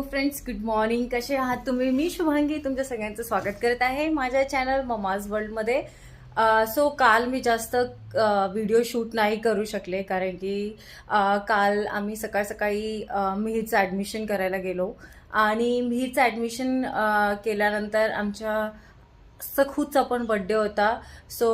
Friends, good morning. कसे आहात तुम्ही? मी शुभांगी तुमच्या सगळ्यांचं स्वागत करत आहे माझ्या चॅनल ममाज वर्ल्डमध्ये. सो काल मी जास्त व्हिडिओ शूट नाही करू शकले कारण की काल आम्ही सकाळ सकाळी मिहीचं ॲडमिशन करायला गेलो आणि मिहीचं ॲडमिशन केल्यानंतर आमच्या सखूचा पण बड्डे होता. सो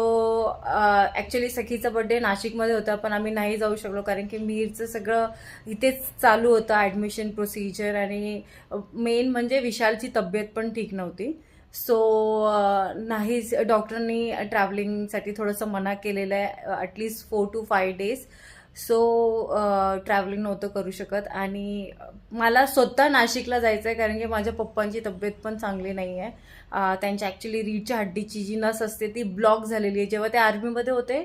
ॲक्च्युली सखीचा बड्डे नाशिकमध्ये होता पण आम्ही नाही जाऊ शकलो कारण की मिहीरचं सगळं इथेच चालू होतं ॲडमिशन प्रोसिजर आणि मेन म्हणजे विशालची तब्येत पण ठीक नव्हती. सो नाहीच, डॉक्टरांनी ट्रॅव्हलिंगसाठी थोडंसं मना केलेलं आहे at least 4 to 5 days. So travelling नव्हतं करू शकत आणि मला स्वतः नाशिकला जायचं आहे कारण की माझ्या पप्पांची तब्येत पण चांगली नाही आहे. त्यांच्या ॲक्च्युली रीढच्या हड्डीची जी नस असते ती ब्लॉक झालेली आहे. जेव्हा ते आर्मीमध्ये होते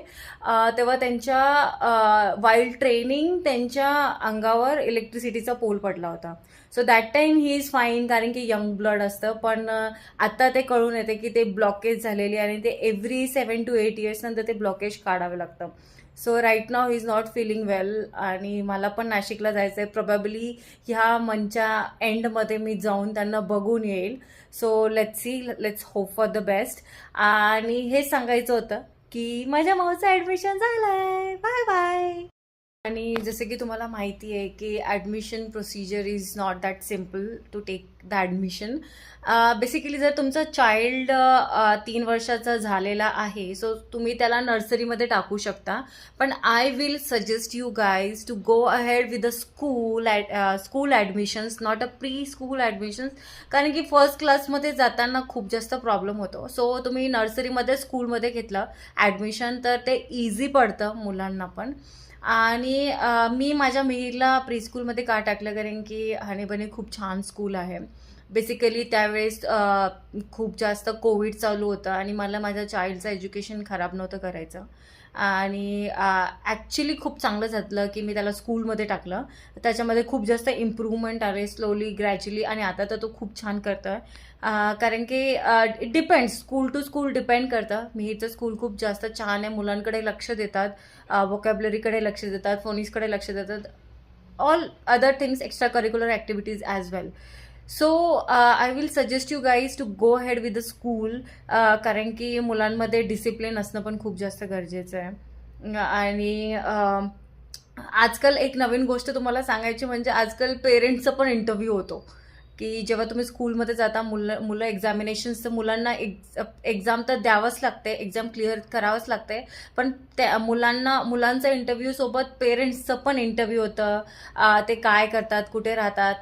तेव्हा त्यांच्या वाईल ट्रेनिंग त्यांच्या अंगावर इलेक्ट्रिसिटीचा पोल पडला होता. So that time he is fine कारण की यंग ब्लड असतं, पण आता ते कळून येते की ते ब्लॉकेज झालेली आणि ते एव्हरी 7 to 8 years नंतर ते ब्लॉकेज काढावं लागतं. So right now he is not feeling well आणि मला पण नाशिकला जायचं आहे. प्रोबॅबली ह्या मंथच्या एंडमध्ये मी जाऊन त्यांना बघून येईल. So let's hope for the best. आणि हे सांगायचं होतं की माझ्या भाऊचं ॲडमिशन झालं आहे. Bye bye. आणि जसं की तुम्हाला माहिती आहे की admission procedure is not that simple to take the admission. Basically जर तुमचा चाइल्ड 3 वर्षाचा झालेला आहे सो तुम्ही त्याला नर्सरीमध्ये टाकू शकता, पण I will suggest you guys to go ahead with the school admissions, not a preschool admissions, कारण की फर्स्ट क्लासमध्ये जाताना खूप जास्त प्रॉब्लेम होतो. सो तुम्ही नर्सरीमध्ये स्कूलमध्ये घेतलं ॲडमिशन तर ते इझी पडतं मुलांना पण. आणि मी माझ्या मिहीरला प्रीस्कूलमध्ये का टाकलं कारण की हनीबनी खूप छान स्कूल आहे. बेसिकली त्यावेळेस खूप जास्त कोविड चालू होतं आणि मला माझ्या चाइल्डचं एज्युकेशन खराब नव्हतं करायचं आणि ॲक्च्युली खूप चांगलं झालं की मी त्याला स्कूलमध्ये टाकलं. त्याच्यामध्ये खूप जास्त इम्प्रूव्हमेंट आले स्लोली ग्रॅज्युअली आणि आता तर तो खूप छान करतो आहे. कारण की it depends, school to school depend करतं. मिहीरचं स्कूल खूप जास्त छान आहे, मुलांकडे लक्ष देतात, वोकॅब्लरीकडे लक्ष देतात, फोनिक्सकडे लक्ष देतात, all other things, extracurricular activities as well. So I will suggest you guys to go ahead with the school कारण की मुलांमध्ये डिसिप्लिन असणं पण खूप जास्त गरजेचं आहे. आणि आजकाल एक नवीन गोष्ट तुम्हाला सांगायची म्हणजे आजकाल पेरेंट्सचा पण इंटरव्ह्यू होतो की जेव्हा तुम्ही स्कूलमध्ये जाता मुलं एक्झामिनेशन्सचं मुलांना एक्झाम तर द्यावंच लागते, एक्झाम क्लिअर करावंच लागते, पण त्या मुलांचा इंटरव्ह्यूसोबत पेरेंट्सचं पण इंटरव्ह्यू होतं. ते काय करतात, कुठे राहतात,